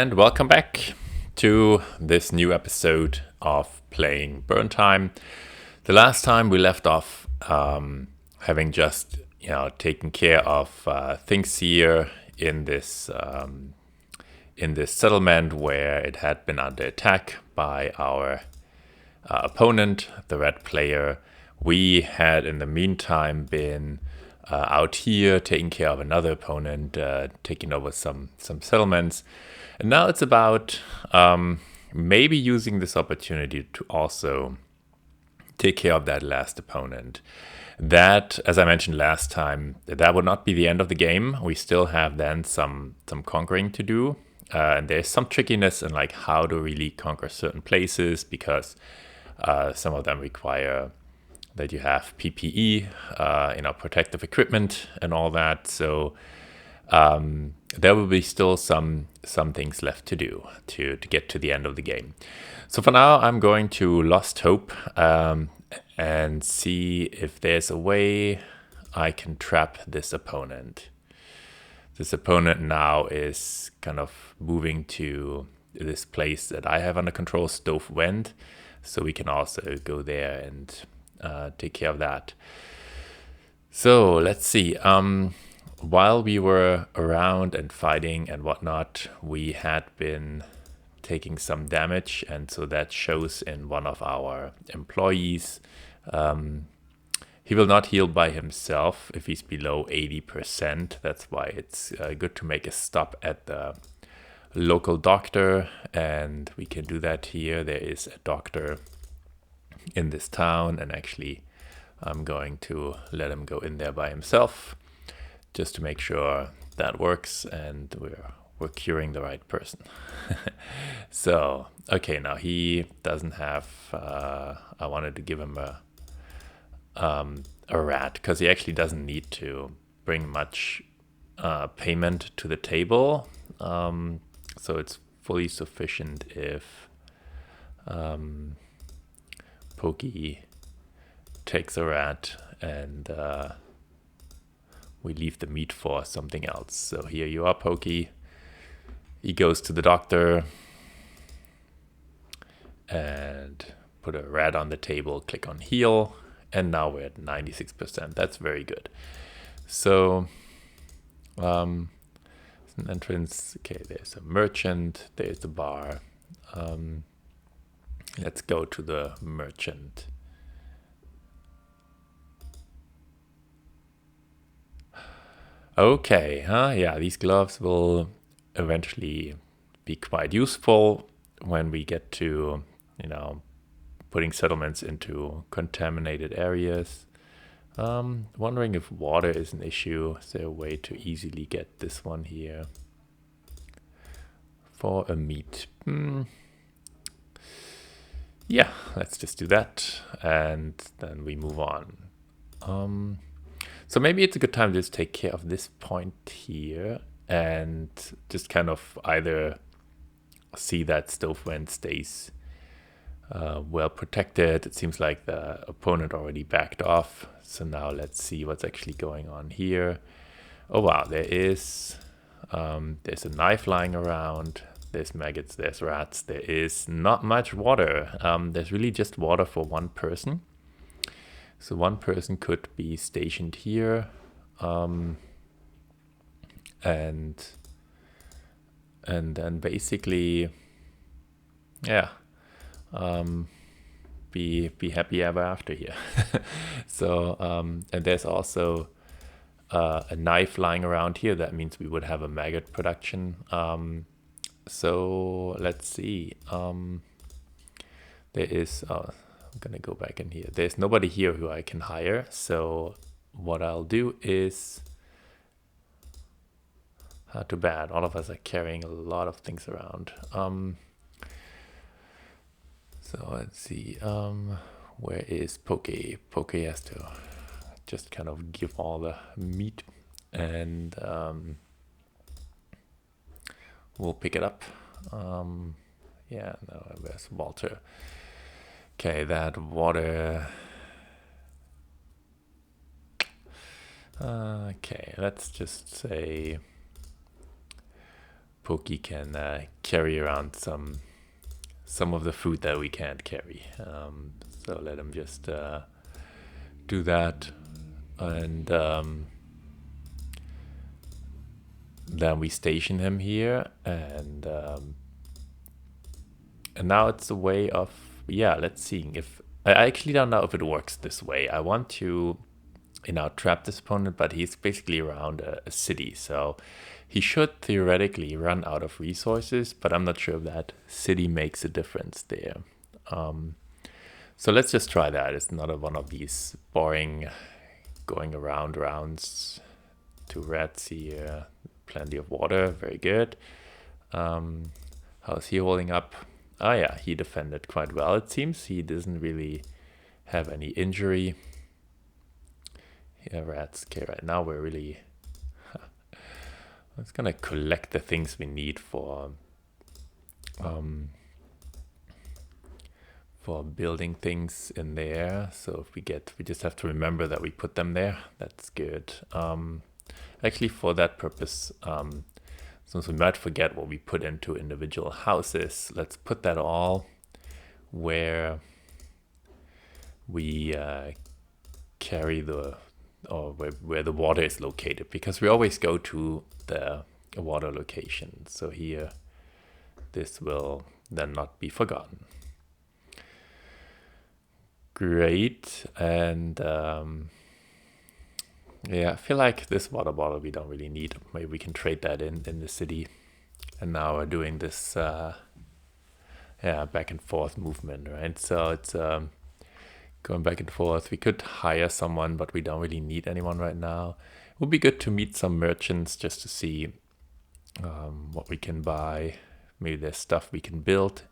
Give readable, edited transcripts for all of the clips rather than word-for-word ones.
And welcome back to this new episode of playing Burntime. The last time we left off having just taken care of things here in this settlement where it had been under attack by our opponent, the red player. We had in the meantime been out here taking care of another opponent, taking over some settlements. And now it's about maybe using this opportunity to also take care of that last opponent. That, as I mentioned last time, that would not be the end of the game. We still have then some conquering to do. And there's some trickiness in like how to really conquer certain places because some of them require that you have PPE, protective equipment and all that. So there will be still some things left to do to get to the end of the game. So for now, I'm going to Lost Hope and see if there's a way I can trap this opponent. This opponent now is kind of moving to this place that I have under control, Stove Wind. So we can also go there and take care of that. So let's see. While we were around and fighting and whatnot, we had been taking some damage, and so that shows in one of our employees. He will not heal by himself if he's below 80%. That's why it's good to make a stop at the local doctor, and we can do that here. There is a doctor in this town, and actually I'm going to let him go in there by himself just to make sure that works and we're curing the right person. So, okay, now he doesn't have, I wanted to give him a rat because he actually doesn't need to bring much payment to the table. So it's fully sufficient if Pokey takes a rat and we leave the meat for something else. So here you are, Pokey. He goes to the doctor and put a rat on the table, click on heal, and now we're at 96%. That's very good. So an entrance. Okay, there's a merchant, there's the bar. Let's go to the merchant. Okay, yeah, these gloves will eventually be quite useful when we get to, putting settlements into contaminated areas. Wondering if water is an issue. Is there a way to easily get this one here for a meat? Yeah, let's just do that, and then we move on. So maybe it's a good time to just take care of this point here and just kind of either see that Stove Wind stays well protected. It seems like the opponent already backed off. So now let's see what's actually going on here. Oh wow, there's a knife lying around. There's maggots, there's rats. There is not much water. There's really just water for one person. So one person could be stationed here, and then basically, yeah, be happy ever after here. So and there's also a knife lying around here. That means we would have a maggot production. So let's see. There is. I'm gonna go back in here. There's nobody here who I can hire. So what I'll do is, too bad. All of us are carrying a lot of things around. So let's see. Where is Pokey? Pokey has to just kind of give all the meat, and we'll pick it up. Yeah. No, where's Walter? Okay, that water. Okay, let's just say Pokey can carry around some of the food that we can't carry. So let him just do that, and then we station him here, and now it's a way of, yeah, let's see if I actually don't know if it works this way. I want to trap this opponent, but he's basically around a city, so he should theoretically run out of resources, but I'm not sure if that city makes a difference there. So let's just try that. It's not one of these boring going around rounds. 2 rats here, plenty of water, very good. How's he holding up? Oh yeah, he defended quite well. It seems he doesn't really have any injury. Yeah, rats. Okay, right now we're really... I'm just gonna collect the things we need for building things in there. So if we just have to remember that we put them there. That's good. Actually, for that purpose, since we might forget what we put into individual houses, let's put that all where we carry where the water is located, because we always go to the water location. So here, this will then not be forgotten. Great. And yeah, I feel like this water bottle we don't really need. Maybe we can trade that in the city. And now we're doing this back and forth movement, right? So it's going back and forth. We could hire someone, but we don't really need anyone right now. It would be good to meet some merchants just to see what we can buy. Maybe there's stuff we can build.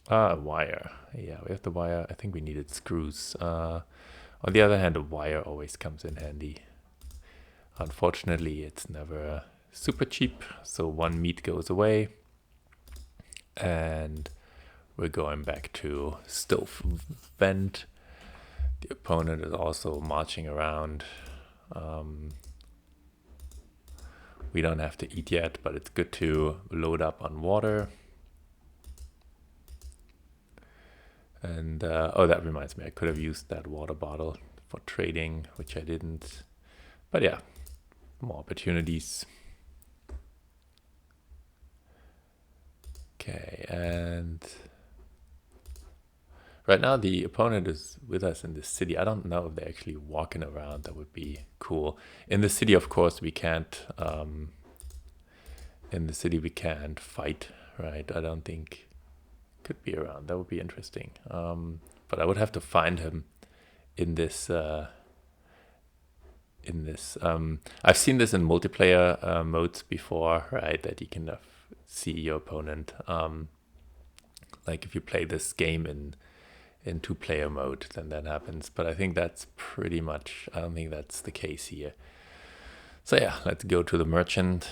Wire. Yeah, we have the wire. I think we needed screws. On the other hand, a wire always comes in handy. Unfortunately, it's never super cheap. So 1 meat goes away. And we're going back to stove vent. The opponent is also marching around. We don't have to eat yet, but it's good to load up on water. And oh, that reminds me, I could have used that water bottle for trading, which I didn't. But yeah, more opportunities. Okay, and right now the opponent is with us in the city. I don't know if they're actually walking around. That would be cool. In the city, of course, we can't. In the city, we can't fight, right? I don't think. Could be around. That would be interesting. But I would have to find him in this. I've seen this in multiplayer modes before, right? That you can see your opponent. Like if you play this game in 2-player mode, then that happens. But I think that's pretty much. I don't think that's the case here. So yeah, let's go to the merchant.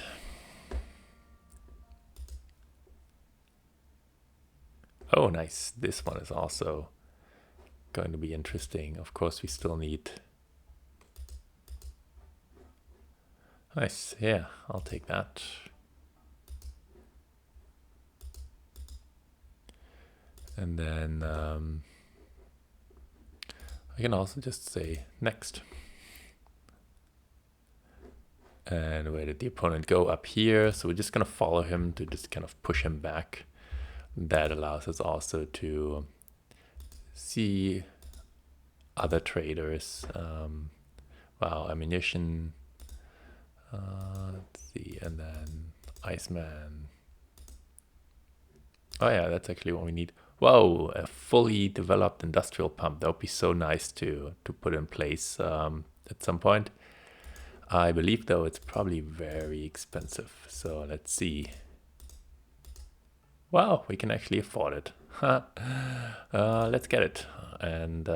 Oh, nice. This one is also going to be interesting. Of course, we still need... Nice. Yeah, I'll take that. And then I can also just say next. And where did the opponent go? Up here. So we're just going to follow him to just kind of push him back. That allows us also to see other traders. Wow, ammunition. Let's see, and then Iceman. Oh yeah, that's actually what we need. Whoa, a fully developed industrial pump. That would be so nice to put in place at some point. I believe, though, it's probably very expensive. So let's see. Wow, we can actually afford it. Let's get it. And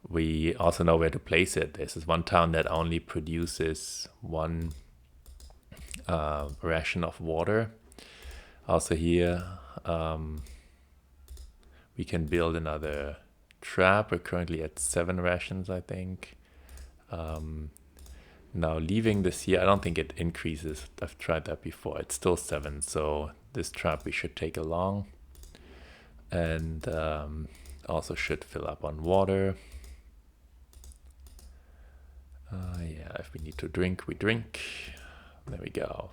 we also know where to place it. This is one town that only produces 1 ration of water. Also here, we can build another trap. We're currently at 7 rations, I think. Now leaving this here, I don't think it increases. I've tried that before. It's still 7, so this trap we should take along. And also should fill up on water. Yeah, if we need to drink, we drink. There we go.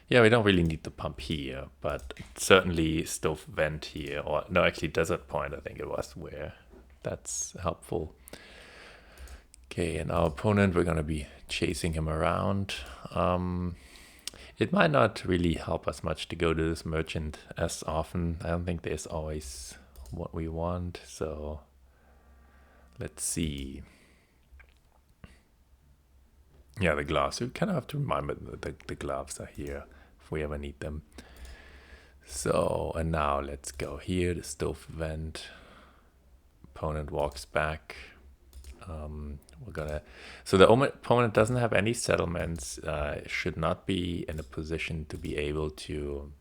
Yeah, we don't really need the pump here, but certainly stove vent here, or no, actually desert point, I think it was, where that's helpful. Okay, and our opponent, we're going to be chasing him around. It might not really help us much to go to this merchant as often. I don't think there's always what we want, so let's see. Yeah, the gloves. We kind of have to remember that the gloves are here if we ever need them. So, and now let's go here, the stove vent. Opponent walks back. So the opponent doesn't have any settlements, should not be in a position to be able to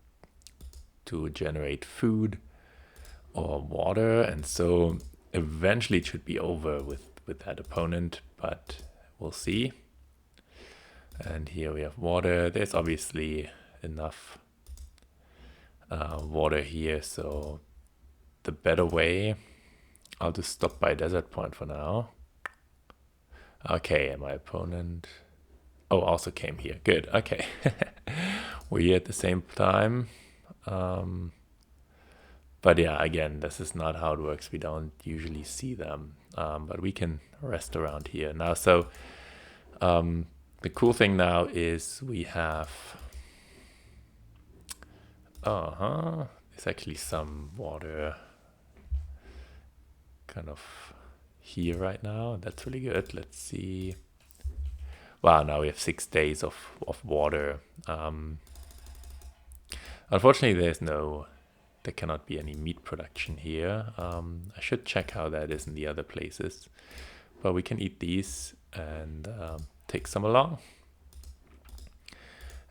generate food or water, and so eventually it should be over with that opponent, but we'll see. And here we have water. There's obviously enough water here, so the better way, I'll just stop by desert point for now. Okay, and my opponent also came here. Good. Okay. We're here at the same time. But yeah, again, this is not how it works. We don't usually see them, but we can rest around here now. So the cool thing now is we have there's actually some water kind of here right now. That's really good. Let's see. Wow, now we have 6 days of water. Unfortunately, there cannot be any meat production here. I should check how that is in the other places. But we can eat these and take some along.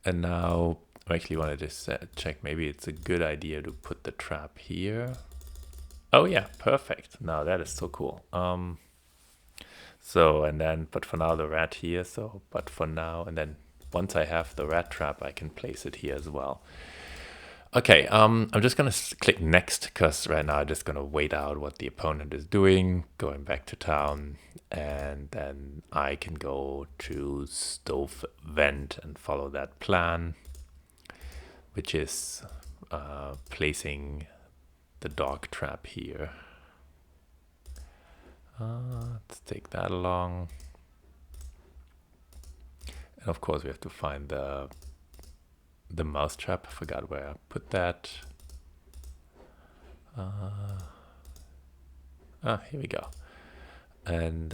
And now I actually wanted to check, maybe it's a good idea to put the trap here. Oh yeah, perfect. Now that is so cool. So, and then, but for now the rat here, but for now, and then once I have the rat trap, I can place it here as well. Okay, I'm just gonna click next, because right now I'm just gonna wait out what the opponent is doing, going back to town, and then I can go to stove vent and follow that plan, which is placing the dog trap here. Let's take that along. And of course we have to find the mouse trap. I forgot where I put that. Here we go. And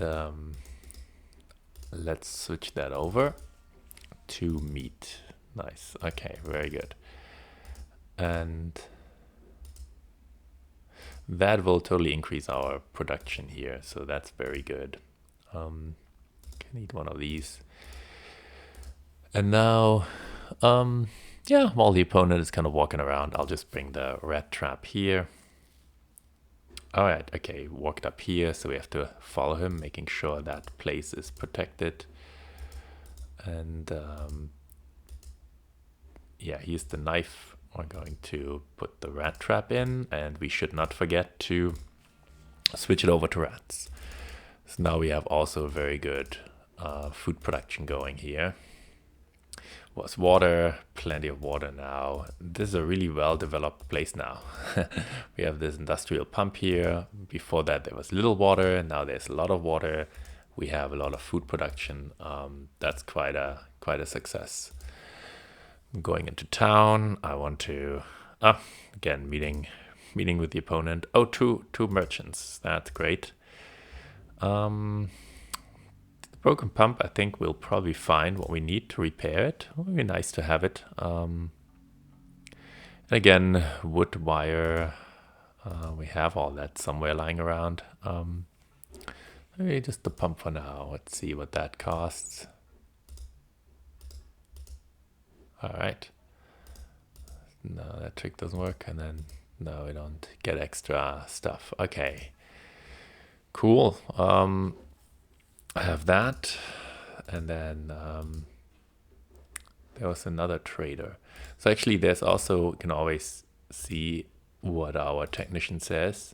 let's switch that over to meat. Nice. Okay, very good. And that will totally increase our production here, so that's very good. Can eat one of these. And now, yeah, while the opponent is kind of walking around, I'll just bring the rat trap here. All right, okay, walked up here, so we have to follow him, making sure that place is protected. And yeah, here's the knife. We're going to put the rat trap in, and we should not forget to switch it over to rats. So now we have also very good food production going here. Was water, plenty of water now. This is a really well-developed place now. We have this industrial pump here. Before that there was little water, and now there's a lot of water. We have a lot of food production. That's quite a success. Going into town, I want to again meeting with the opponent. Oh, two merchants. That's great. The broken pump, I think we'll probably find what we need to repair it. It would be nice to have it. And again, wood, wire. We have all that somewhere lying around. Maybe just the pump for now. Let's see what that costs. All right. No, that trick doesn't work. And then, no, we don't get extra stuff. Okay. Cool. I have that. And then there was another trader. So actually there's also, you can always see what our technician says.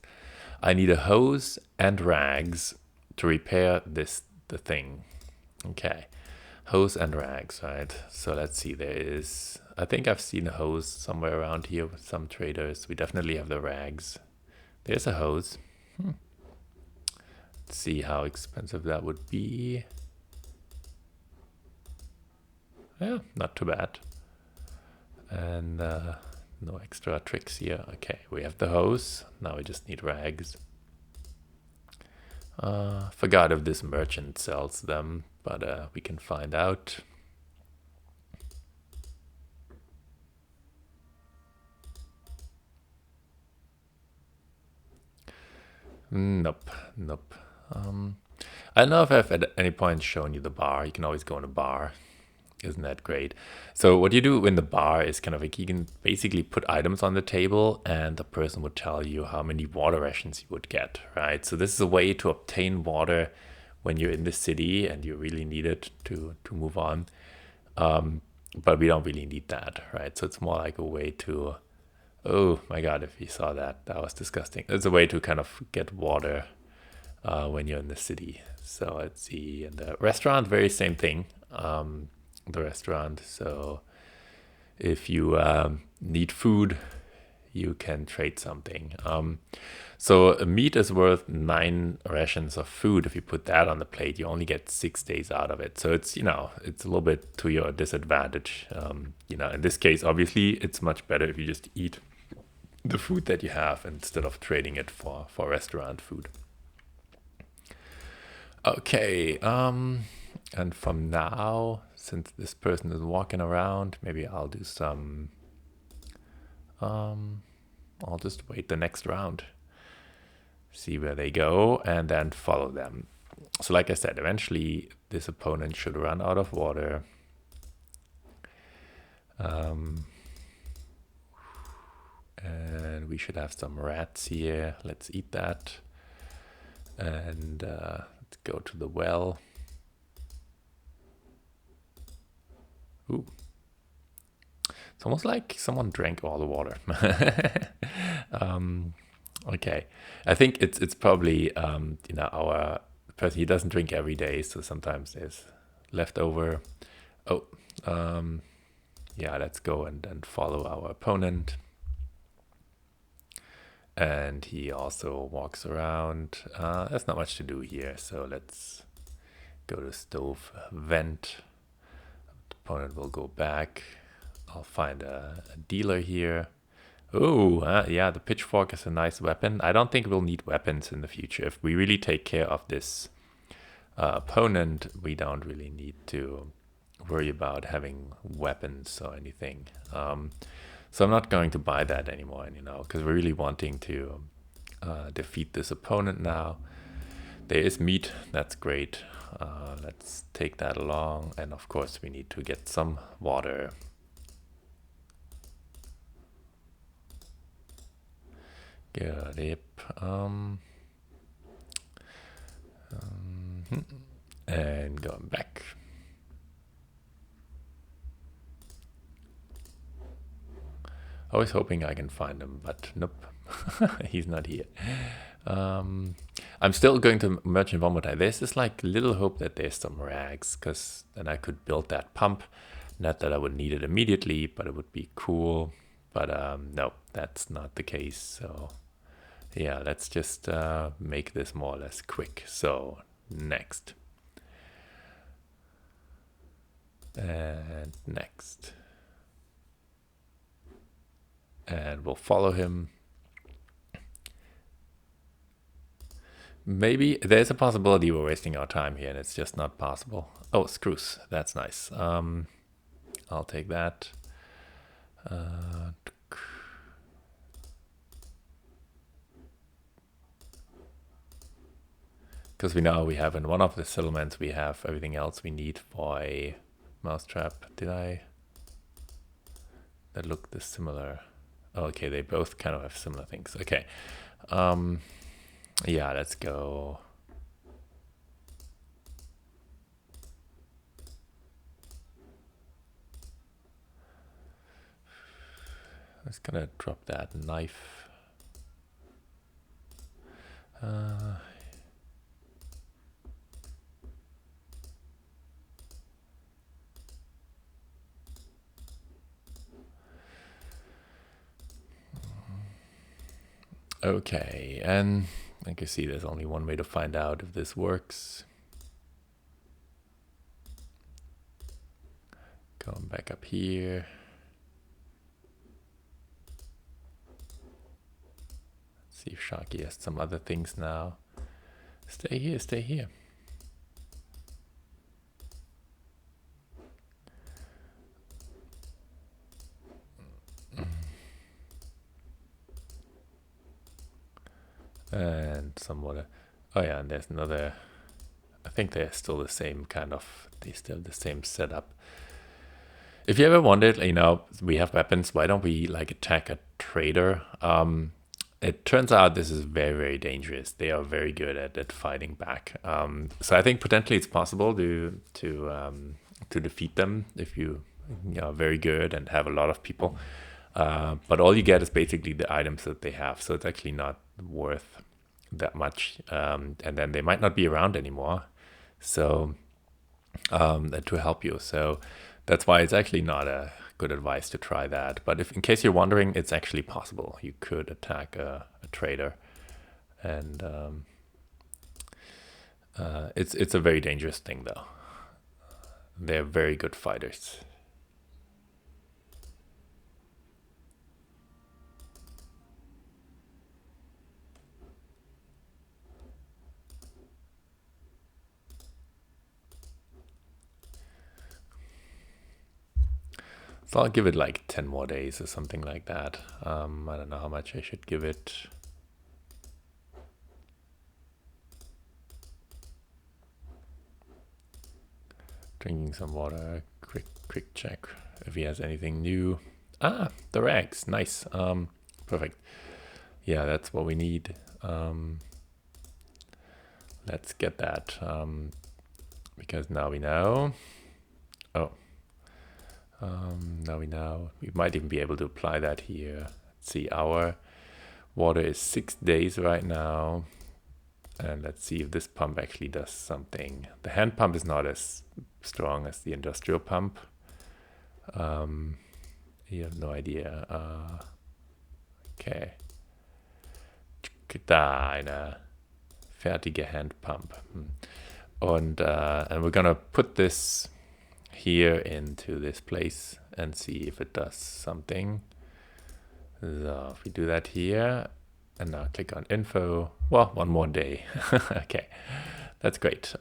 I need a hose and rags to repair the thing. Okay, hose and rags, right? So let's see, there is, I think I've seen a hose somewhere around here with some traders. We definitely have the rags. There's a hose. Let's see how expensive that would be. Yeah, not too bad. And no extra tricks here. Okay, we have the hose. Now we just need rags. Forgot if this merchant sells them, but we can find out. Nope. I don't know if I've at any point shown you the bar. You can always go in a bar. Isn't that great? So what you do in the bar is kind of like you can basically put items on the table and the person would tell you how many water rations you would get, right? So this is a way to obtain water when you're in the city and you really need it to move on. But we don't really need that, right? So it's more like a way to, oh my God, if you saw that, that was disgusting. It's a way to kind of get water when you're in the city. So let's see, in the restaurant, very same thing. The restaurant. So if you need food, you can trade something. So meat is worth 9 rations of food. If you put that on the plate, you only get 6 days out of it. So it's, it's a little bit to your disadvantage. In this case, obviously, it's much better if you just eat the food that you have instead of trading it for restaurant food. Okay, and from now, since this person is walking around, maybe I'll do some, I'll just wait the next round, see where they go, and then follow them. So like I said, eventually this opponent should run out of water. And we should have some rats here. Let's eat that. And let's go to the well. Ooh. It's almost like someone drank all the water. Okay, I think it's probably our person, he doesn't drink every day, so sometimes there's leftover. Oh, yeah, let's go and follow our opponent. And he also walks around. There's not much to do here, so let's go to stove vent. The opponent will go back. I'll find a dealer here. Oh, yeah, the pitchfork is a nice weapon. I don't think we'll need weapons in the future. If we really take care of this opponent, we don't really need to worry about having weapons or anything. So I'm not going to buy that anymore, because we're really wanting to defeat this opponent now. There is meat, that's great. Let's take that along. And of course, we need to get some water. Got it. And going back. I was hoping I can find him, but nope, he's not here. I'm still going to Merchant one more time. There's this like little hope that there's some rags, because then I could build that pump. Not that I would need it immediately, but it would be cool. But no, that's not the case. So yeah, let's just make this more or less quick. So next. And next. And we'll follow him. Maybe there's a possibility we're wasting our time here and it's just not possible. Oh, screws. That's nice. I'll take that. Because we know we have in one of the settlements, we have everything else we need for a mousetrap. Did I? That looked this similar. Oh, okay, they both kind of have similar things. Okay. Yeah, let's go. I'm just gonna drop that knife. Okay, and I can see there's only one way to find out if this works. Going back up here. Let's see if Sharky has some other things now. Stay here, stay here. And some water. Oh yeah, and there's another. I think they're still the same kind of. They still the same setup. If you ever wondered, we have weapons. Why don't we like attack a trader? It turns out this is very, very dangerous. They are very good at fighting back. So I think potentially it's possible to defeat them if you are very good and have a lot of people. But all you get is basically the items that they have. So it's actually not worth that much. And then they might not be around anymore. So to help you. So that's why it's actually not a good advice to try that. But if, in case you're wondering, it's actually possible. You could attack a trader, and it's a very dangerous thing, though. They're very good fighters. So I'll give it like 10 more days or something like that. I don't know how much I should give it. Drinking some water. Quick check if he has anything new. Ah, the rags. Nice. Perfect. Yeah, that's what we need. Let's get that. Because now we know. Oh. Now we know. We might even be able to apply that here. Let's see, our water is 6 days right now. And let's see if this pump actually does something. The hand pump is not as strong as the industrial pump. You have no idea. Okay. Da, eine fertige Handpump. And we're gonna put this here into this place and see if it does something. So if we do that here, and now click on info, well, one more day. Okay, that's great.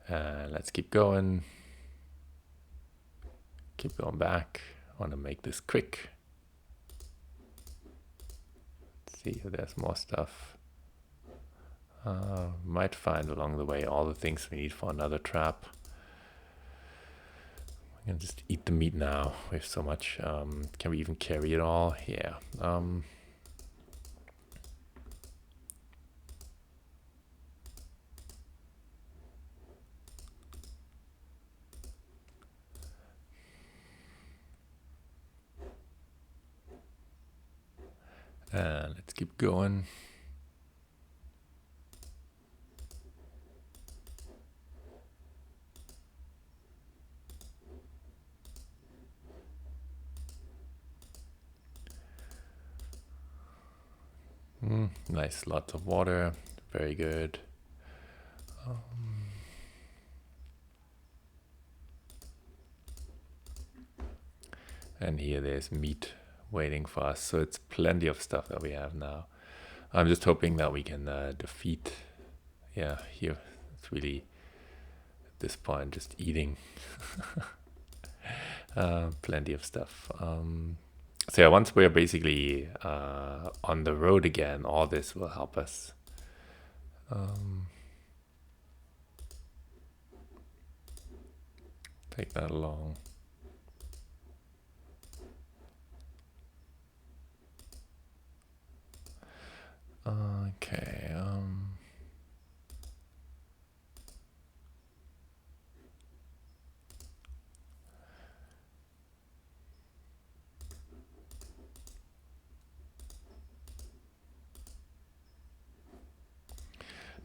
Let's keep going. Keep going back. I want to make this quick. Let's see if there's more stuff. Might find along the way all the things we need for another trap. We can just eat the meat now. We have so much. Can we even carry it all? Yeah. Let's keep going. Nice, lots of water, very good. And here there's meat waiting for us, so it's plenty of stuff that we have now. I'm just hoping that we can defeat, yeah, here it's really, at this point, just eating. Plenty of stuff. So yeah, once we're basically on the road again, all this will help us. Take that along. Okay.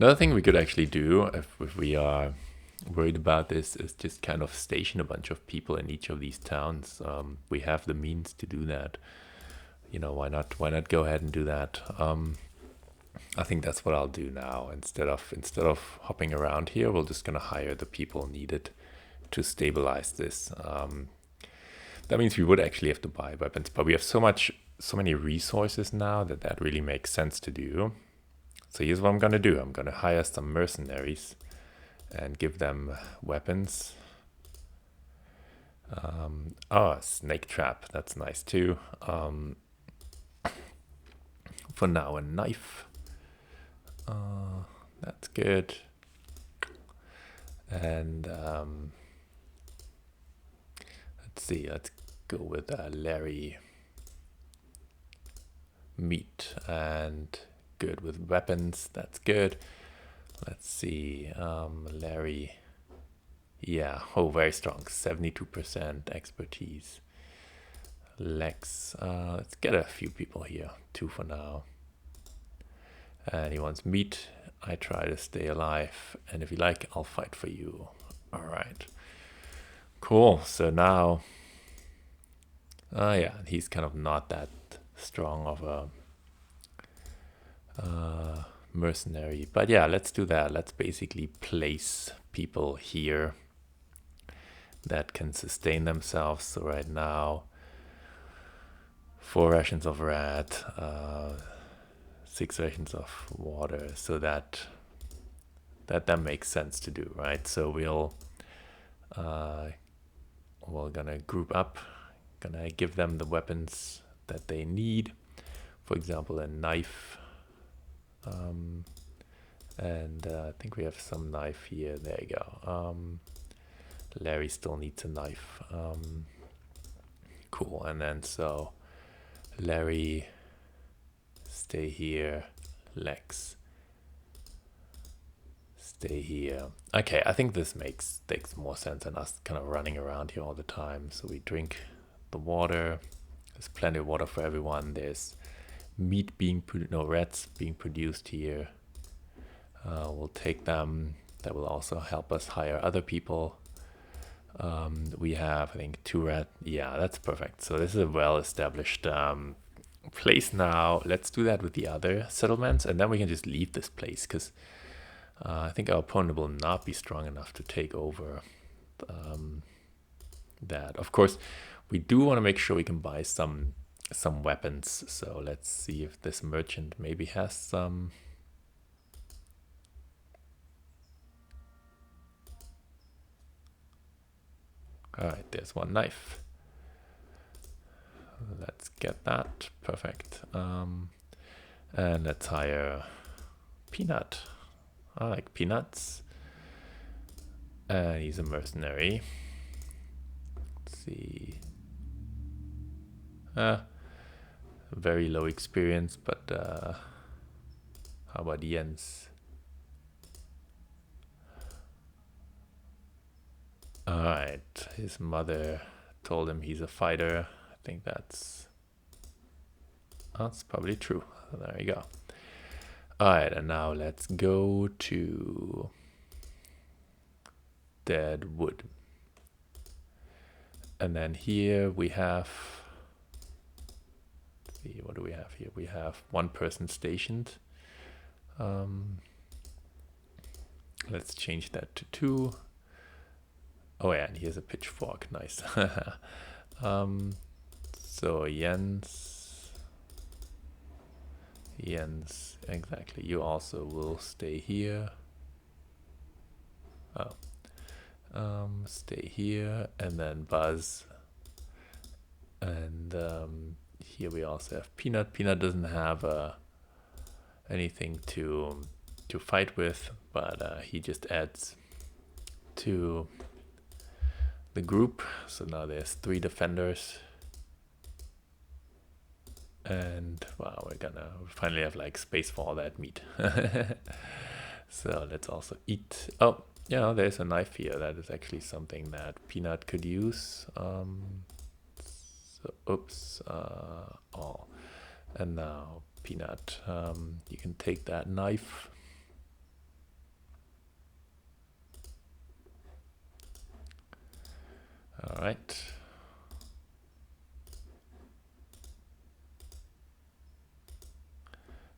Another thing we could actually do if we are worried about this is just kind of station a bunch of people in each of these towns. We have the means to do that. Why not go ahead and do that? I think that's what I'll do now. Instead of hopping around here, we're just gonna hire the people needed to stabilize this. That means we would actually have to buy weapons, but we have so many resources now that really makes sense to do. So here's what I'm gonna do. I'm gonna hire some mercenaries and give them weapons. Snake trap, that's nice too. For now, a knife. That's good. And let's see, let's go with Larry. Meat and good with weapons, that's good. Let's see, Larry. Yeah, very strong, 72% expertise. Lex, let's get a few people here, 2 for now. And he wants meat. I try to stay alive, and if you like, I'll fight for you. All right, cool. So now, yeah, he's kind of not that strong of a mercenary, but yeah, let's do that. Let's basically place people here that can sustain themselves. So right now, 4 rations of rat, 6 rations of water, so that makes sense to do, right? So we're gonna group up, gonna give them the weapons that they need. For example, a knife, and I think we have some knife here. There you go. Larry still needs a knife. Cool. And then so Larry, stay here. Lex, stay here. Okay, I think this makes more sense than us kind of running around here all the time. So we drink the water. There's plenty of water for everyone. There's meat being rats being produced here. We'll take them. That will also help us hire other people. We have, I think, 2 rat. Yeah, that's perfect. So this is a well-established place now. Let's do that with the other settlements, and then we can just leave this place, because I think our opponent will not be strong enough to take over that. Of course, we do want to make sure we can buy some weapons. So let's see if this merchant maybe has some. All right, there's 1 knife. Let's get that. Perfect. And let's hire Peanut. I like peanuts. He's a mercenary. Let's see. Very low experience, but how about Jens? Alright, his mother told him he's a fighter. I think that's probably true. So there you go. Alright, and now let's go to Dead Wood. And then here we have, let's see, what do we have here? We have 1 person stationed. Let's change that to 2. Oh yeah, and here's a pitchfork, nice. So Jens, exactly. You also will stay here. Stay here, and then Buzz. And here we also have Peanut. Peanut doesn't have anything to fight with, but he just adds to the group. So now there's 3 defenders. And wow, we finally have like space for all that meat. So let's also eat. Oh, yeah, there's a knife here. That is actually something that Peanut could use. So oops. And now Peanut, you can take that knife. All right.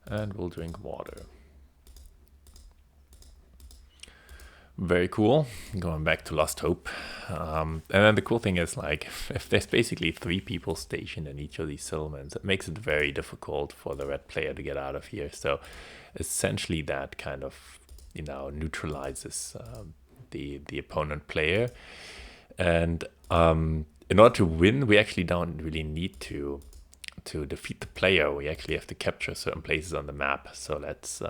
And we'll drink water. Very cool. Going back to Lost Hope. And then the cool thing is, like, if there's basically 3 people stationed in each of these settlements, it makes it very difficult for the red player to get out of here. So essentially that kind of, neutralizes the opponent player. And in order to win, we actually don't really need to defeat the player. We actually have to capture certain places on the map. So let's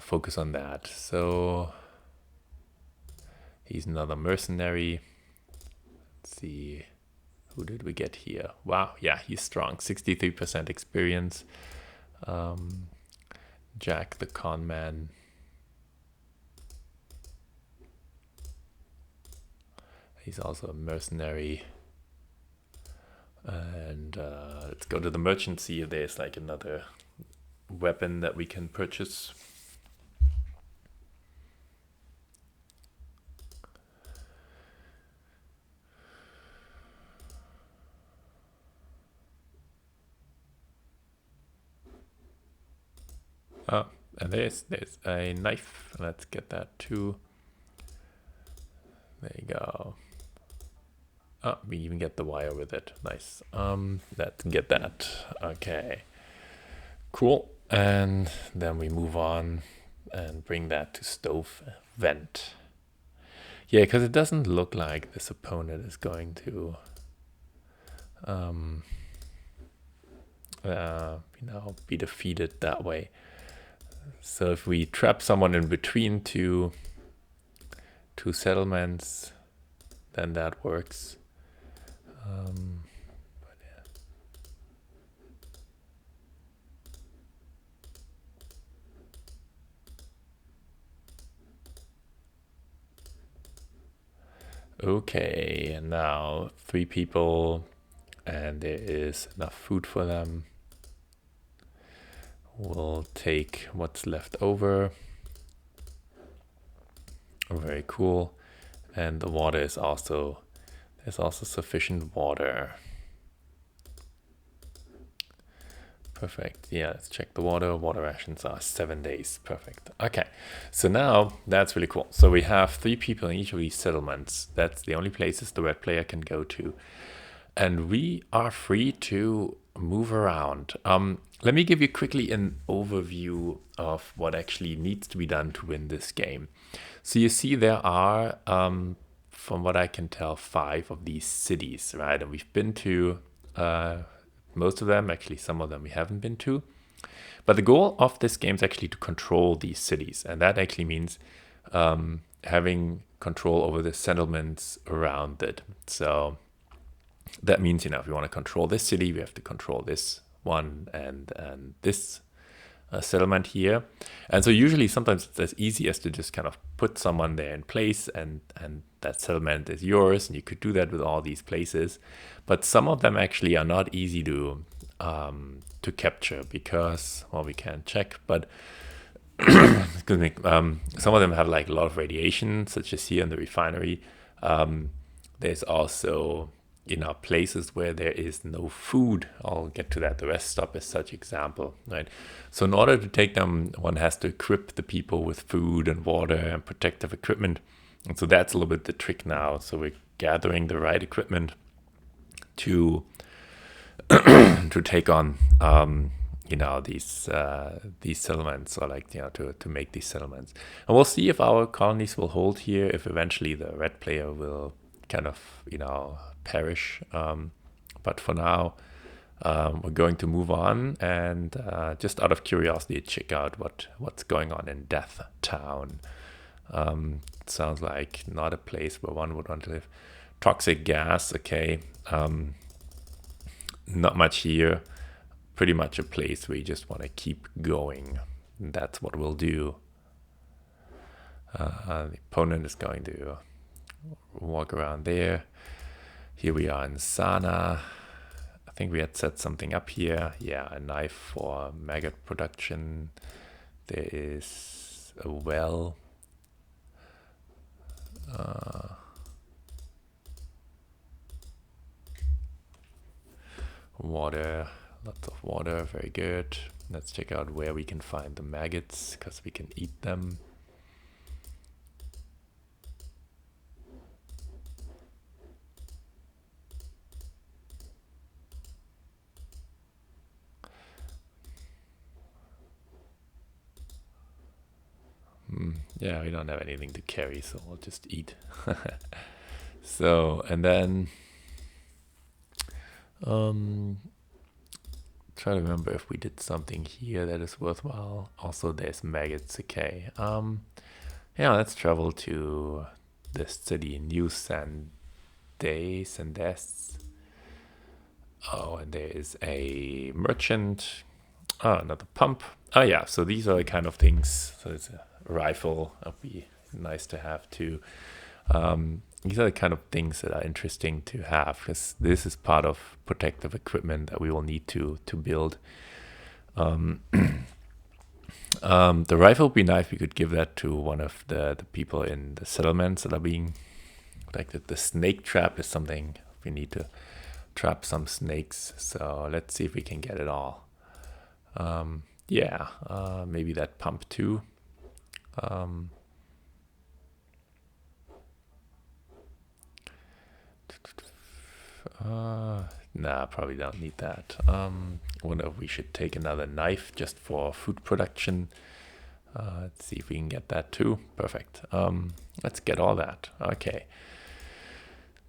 focus on that. So he's another mercenary. Let's see, who did we get here? Wow, yeah, he's strong. 63% experience. Jack the con man. He's also a mercenary. And let's go to the merchant, see if there's like another weapon that we can purchase. Oh, and there's a knife. Let's get that too. There you go. Oh, we even get the wire with it. Nice. Let's get that. Okay. Cool. And then we move on and bring that to stove vent. Yeah, because it doesn't look like this opponent is going to be defeated that way. So if we trap someone in between two settlements, then that works. But yeah. Okay, and now 3 people, and there is enough food for them. We'll take what's left over. Very cool. And the water is also, there's also sufficient water. Perfect. Yeah, let's check the water. Water rations are 7 days. Perfect. Okay, so now that's really cool. So we have 3 people in each of these settlements. That's the only places the red player can go to. And we are free to move around. Let me give you quickly an overview of what actually needs to be done to win this game. So you see there are, from what I can tell, 5 of these cities, right? And we've been to most of them. Actually, some of them we haven't been to. But the goal of this game is actually to control these cities. And that actually means having control over the settlements around it. So that means, if we want to control this city, we have to control this one and this settlement here. And so usually sometimes it's as easy as to just kind of put someone there in place and that settlement is yours, and you could do that with all these places. But some of them actually are not easy to capture because, well, we can check, but excuse me, some of them have like a lot of radiation, such as here in the refinery. There's also places where there is no food. I'll get to that. The rest stop is such example, right? So in order to take them, one has to equip the people with food and water and protective equipment. And so that's a little bit the trick now. So we're gathering the right equipment to to take on these settlements, or like to make these settlements. And we'll see if our colonies will hold here, if eventually the red player will kind of perish, but for now we're going to move on and just out of curiosity check out what's going on in Death Town. It sounds like not a place where one would want to live. Toxic gas, okay. Not much here. Pretty much a place where you just want to keep going. That's what we'll do. The opponent is going to walk around there. Here we are in Sana. I think we had set something up here. Yeah, a knife for maggot production. There is a well. Water, lots of water, very good. Let's check out where we can find the maggots, because we can eat them. Yeah, we don't have anything to carry, so we'll just eat. So, and then try to remember if we did something here that is worthwhile. Also, there's maggots. Okay. Yeah, let's travel to the city New Sandes. Oh, and there is a merchant. Oh, another pump. Oh yeah, so these are the kind of things. So it's a rifle. That'd be nice to have too. These are the kind of things that are interesting to have, because this is part of protective equipment that we will need to build. The rifle would be nice if we could give that to one of the people in the settlements that are being protected. The snake trap is something we need to trap some snakes. So let's see if we can get it all. Maybe that pump too. Nah, probably don't need that. Wonder if we should take another knife just for food production. Let's see if we can get that too. Perfect. Let's get all that. Okay.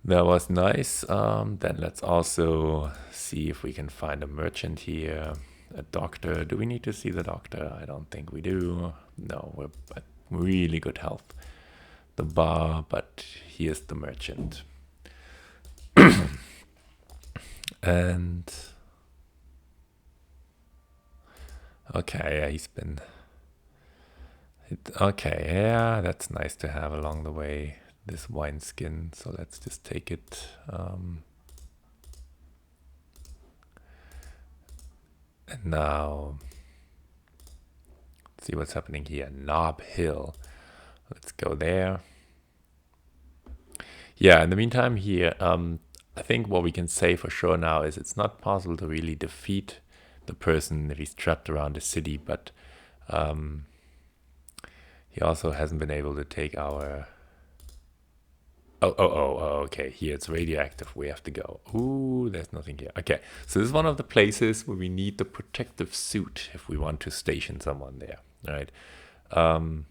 That was nice. Then let's also see if we can find a merchant here. A doctor. Do we need to see the doctor? I don't think we do. No, we're at really good health. The bar, but here's the merchant. And okay, yeah, he's been okay, yeah, that's nice to have along the way, this wineskin. So let's just take it. And now let's see what's happening here. Knob Hill. Let's go there. Yeah, in the meantime here, I think what we can say for sure now is it's not possible to really defeat the person if he's trapped around the city, but he also hasn't been able to take our... Oh, okay, here it's radioactive, we have to go. Ooh, there's nothing here. Okay, so this is one of the places where we need the protective suit if we want to station someone there, right? And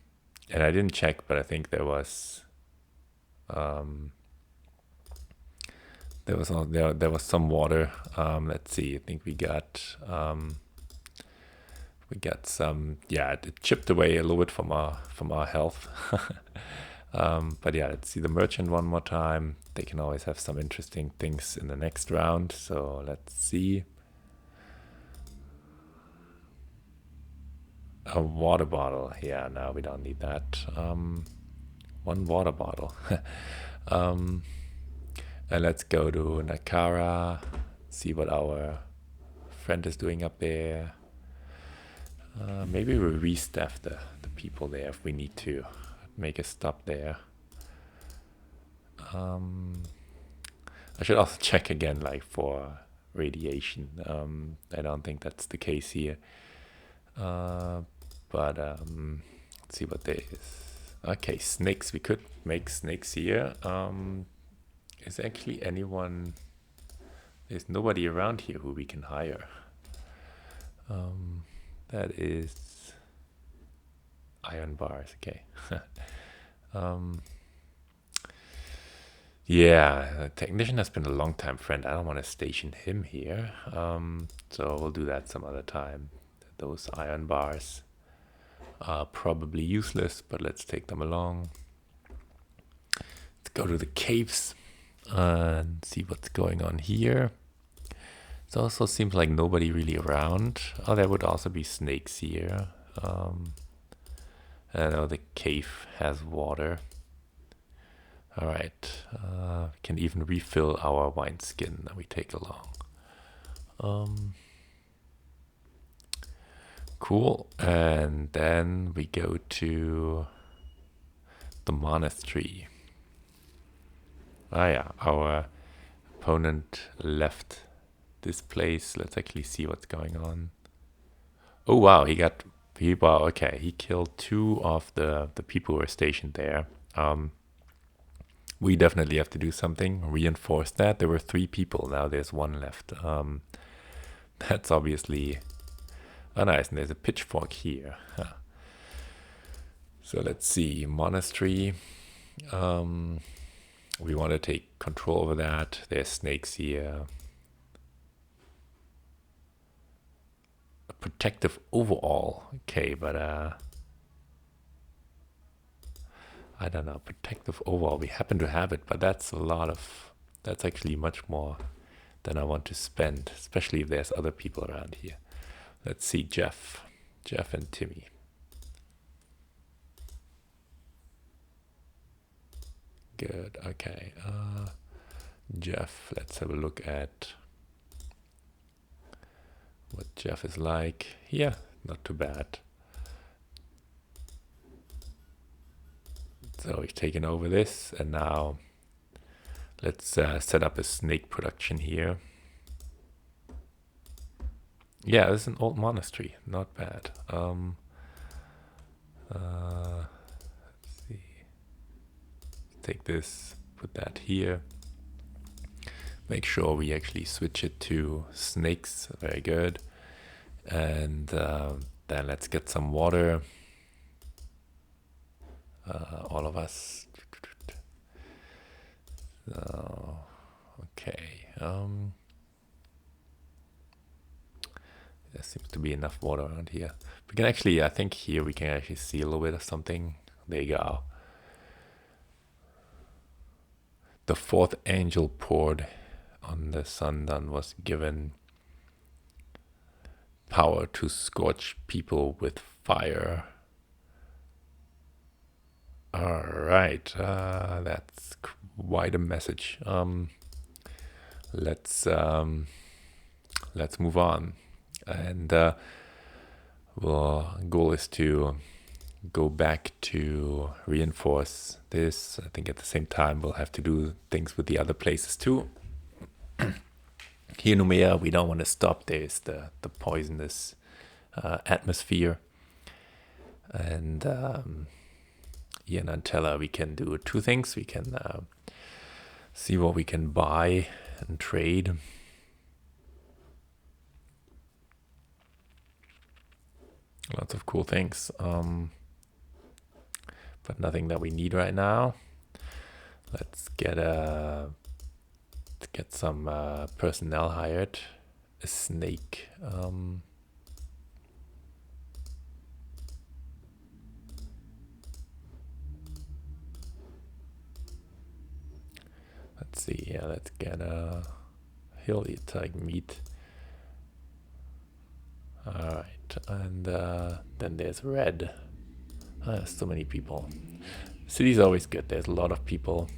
I didn't check, but I think there was... There was some water. Let's see. I think we got some. Yeah, it chipped away a little bit from our health. But yeah, let's see the merchant one more time. They can always have some interesting things in the next round. So let's see. A water bottle. Yeah, no, we don't need that. One water bottle. And let's go to Nakara, see what our friend is doing up there. Maybe we restaff the people there if we need to make a stop there. I should also check again, like for radiation. I don't think that's the case here. But let's see what there is. Okay, snakes. We could make snakes here. Is actually anyone... There's nobody around here who we can hire. That is... iron bars, okay. Yeah, the technician has been a long time friend. I don't want to station him here. So we'll do that some other time. Those iron bars are probably useless, but let's take them along. Let's go to the caves and see what's going on here. It also seems like nobody really around. Oh, there would also be snakes here. I know the cave has water. All right, can even refill our wineskin that we take along. Cool, and then we go to the monastery. Ah yeah, our opponent left this place. Let's actually see what's going on. Oh wow, wow, okay, he killed 2 of the people who were stationed there. We definitely have to do something, reinforce that. There were 3 people, now there's 1 left. That's obviously... Oh nice, and there's a pitchfork here. Huh. So let's see, monastery. We want to take control over that. There's snakes here. A protective overall. Okay, but I don't know, protective overall. We happen to have it, but that's that's actually much more than I want to spend, especially if there's other people around here. Let's see, Jeff and Timmy. Good, okay. Jeff, let's have a look at what Jeff is like. Yeah, not too bad. So we've taken over this, and now let's set up a snake production here. Yeah, this is an old monastery, not bad. Let's see. Take this, put that here. Make sure we actually switch it to snakes. Very good. And then let's get some water. All of us. Okay. There seems to be enough water around here. We can actually, I think here we can actually see a little bit of something. There you go. The 4th angel poured on the sun, then was given power to scorch people with fire. All right, that's quite a message. Let's move on, and the goal is to go back to reinforce this. I think at the same time we'll have to do things with the other places too. Here in Umea, we don't want to stop. There's the poisonous atmosphere, and here in Antella we can do 2 things. We can see what we can buy and trade. Lots of cool things, but nothing that we need right now. Let's get some personnel hired. A snake. Let's see. Yeah, let's get a hilly type meat. All right, and then there's red. So many people. City's always good. There's a lot of people.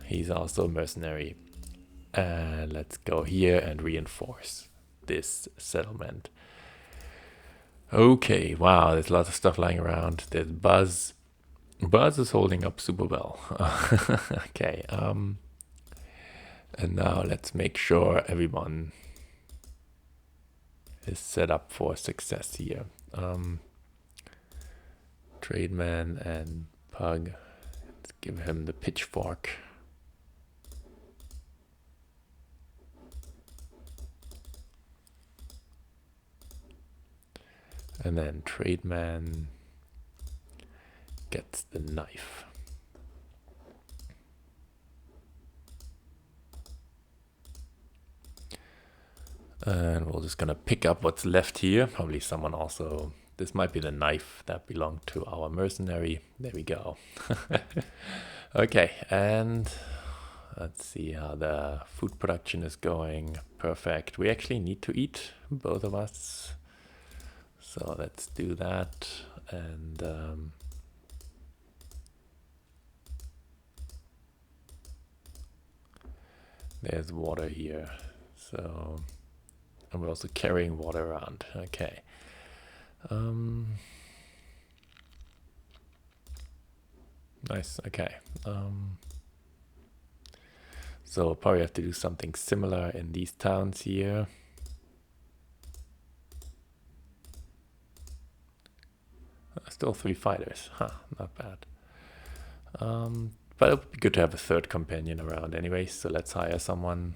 He's also a mercenary. And let's go here and reinforce this settlement. Okay, wow, there's lots of stuff lying around. There's Buzz. Buzz is holding up super well. Okay, and now let's make sure everyone is set up for success here. Trademan and Pug. Let's give him the pitchfork. And then Trademan gets the knife. And we're just gonna pick up what's left here. Probably someone also, this might be the knife that belonged to our mercenary. There we go. Okay, and let's see how the food production is going. Perfect. We actually need to eat, both of us. So let's do that. And there's water here. So, and we're also carrying water around. Okay. Nice. Okay. So we'll probably have to do something similar in these towns here. Still 3 fighters. Huh, not bad. But it would be good to have a third companion around anyway, so let's hire someone.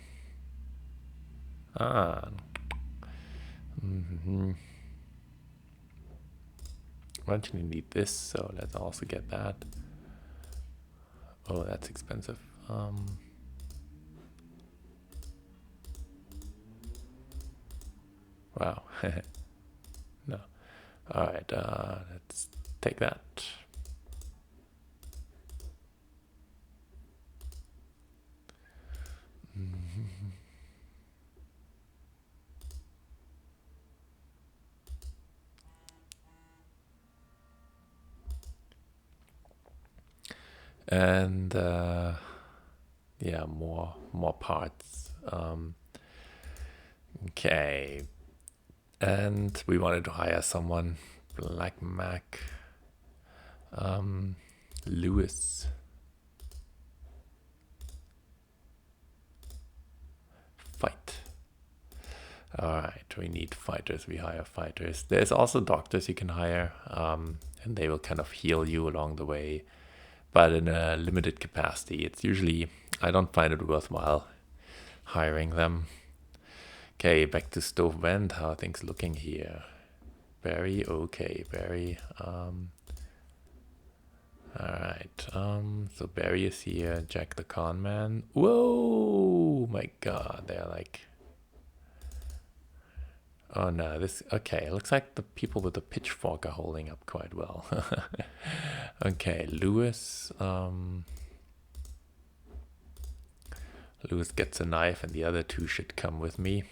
Eventually need this, so let's also get that. Oh, that's expensive. Wow. No. Alright, let's take that. And yeah, more parts. Okay. And we wanted to hire someone. Black Mac. Lewis. Fight. Alright, we need fighters. We hire fighters. There's also doctors you can hire, and they will kind of heal you along the way, but in a limited capacity. It's usually, I don't find it worthwhile hiring them. Okay, back to Stove Vent. How are things looking here? Very okay. Very. Alright. So Barry is here. Jack the Con Man. Whoa! My God, they're like. Oh no, this. Okay, it looks like the people with the pitchfork are holding up quite well. Okay, Lewis. Lewis gets a knife, and the other two should come with me.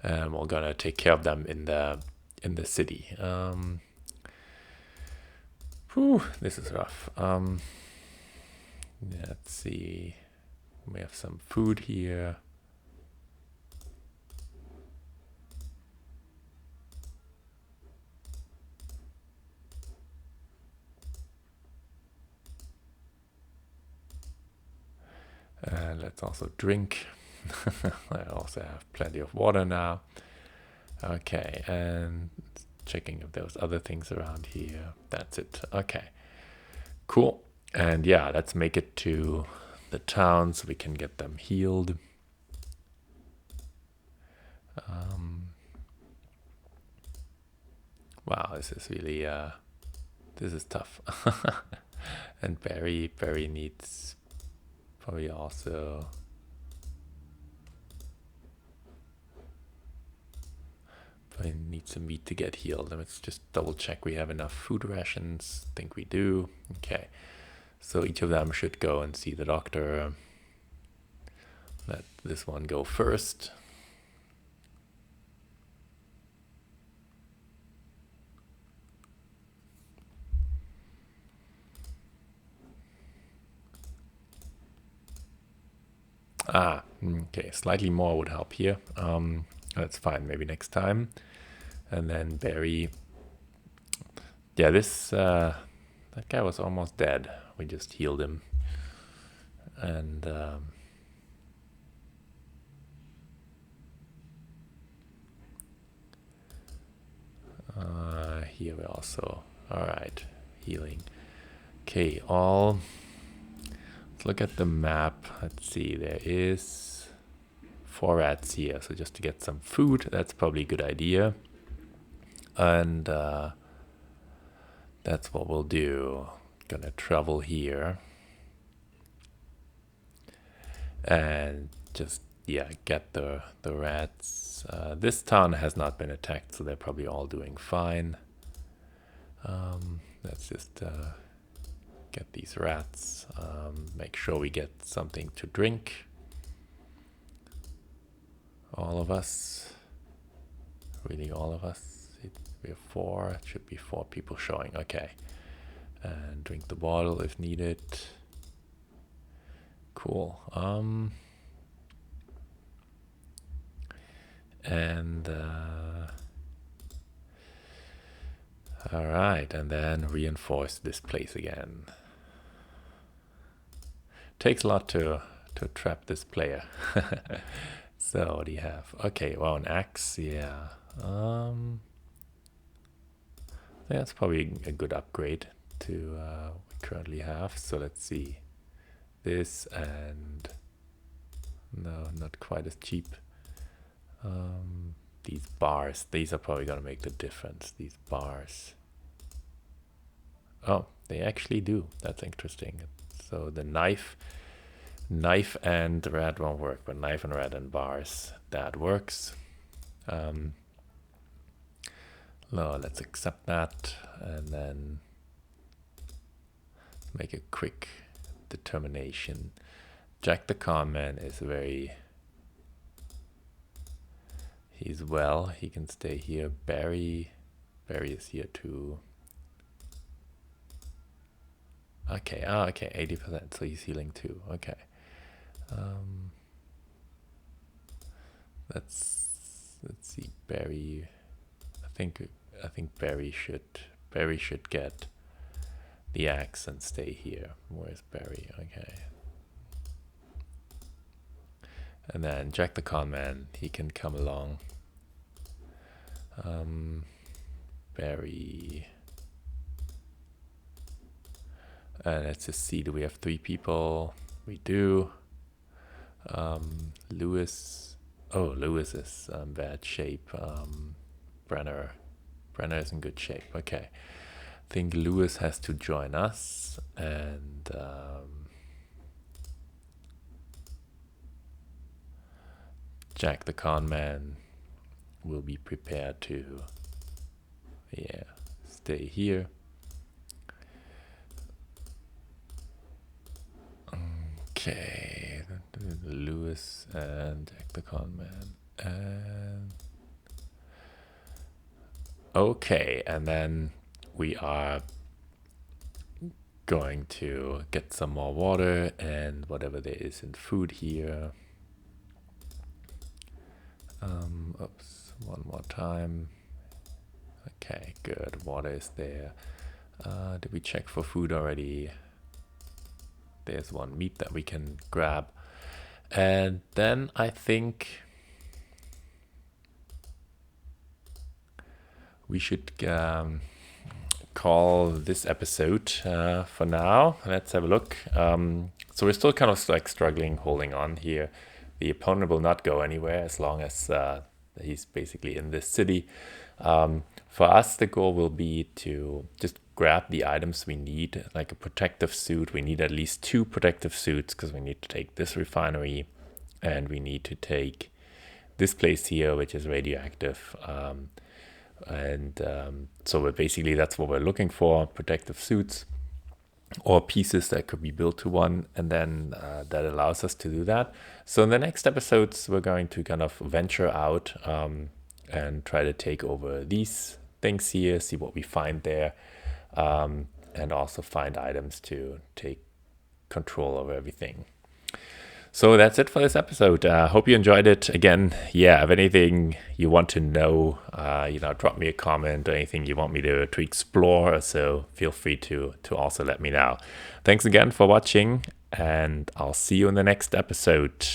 And we're gonna take care of them in the city. Whew, this is rough. Let's see. We have some food here. And let's also drink. I also have plenty of water now. Okay, and checking if there's other things around here. That's it. Okay, cool. And yeah, let's make it to the town so we can get them healed. Wow, this is really this is tough. And Barry needs probably also need some meat to get healed. Let's just double check we have enough food rations. Think we do. Okay, so each of them should go and see the doctor. Let this one go first. Okay, slightly more would help here. That's fine, maybe next time. And then Barry. Yeah, this that guy was almost dead. We just healed him. And here we also. Alright, healing. Okay, let's look at the map. Let's see, there is 4 rats here, so just to get some food, that's probably a good idea. And that's what we'll do. Gonna travel here and just get the rats. This town has not been attacked, so they're probably all doing fine. Let's just get these rats. Make sure we get something to drink. All of us. Really, all of us. We have 4. It should be 4 people showing. Okay. And drink the bottle if needed. Cool. And All right, and then reinforce this place again. Takes a lot to trap this player. So what do you have? Okay, well, an axe, yeah. That's probably a good upgrade to what we currently have. So let's see. This and no, not quite as cheap. These bars, these are probably gonna make the difference. These bars. Oh, they actually do. That's interesting. So the knife and red won't work, but knife and red and bars, that works. No, let's accept that and then make a quick determination. Jack the Conman is he can stay here. Barry is here too. Okay, okay, 80%, so he's healing too. Okay. Let's see, Barry. I think Barry should get the axe and stay here. Where's Barry? Okay. And then Jack the Conman, he can come along. Barry. Let's just see, do we have 3 people? We do. Lewis. Oh, Lewis is in bad shape. Brenner is in good shape. Okay. I think Lewis has to join us, and Jack the Conman will be prepared to stay here. Okay, Lewis and Jack the Conman. And okay, and then we are going to get some more water and whatever there is in food here. Oops, one more time. Okay, good. Water is there. Did we check for food already? There's one meat that we can grab. And then I think we should call this episode for now. Let's have a look. So we're still kind of like struggling, holding on here. The opponent will not go anywhere as long as he's basically in this city. For us, the goal will be to just grab the items we need, like a protective suit. We need at least 2 protective suits because we need to take this refinery and we need to take this place here, which is radioactive. So basically that's what we're looking for, protective suits or pieces that could be built to one, and then that allows us to do that. So in the next episodes, we're going to kind of venture out and try to take over these things here, see what we find there, and also find items to take control over everything. So that's it for this episode. Hope you enjoyed it. Again, if anything you want to know, drop me a comment or anything you want me to explore. So feel free to also let me know. Thanks again for watching, and I'll see you in the next episode.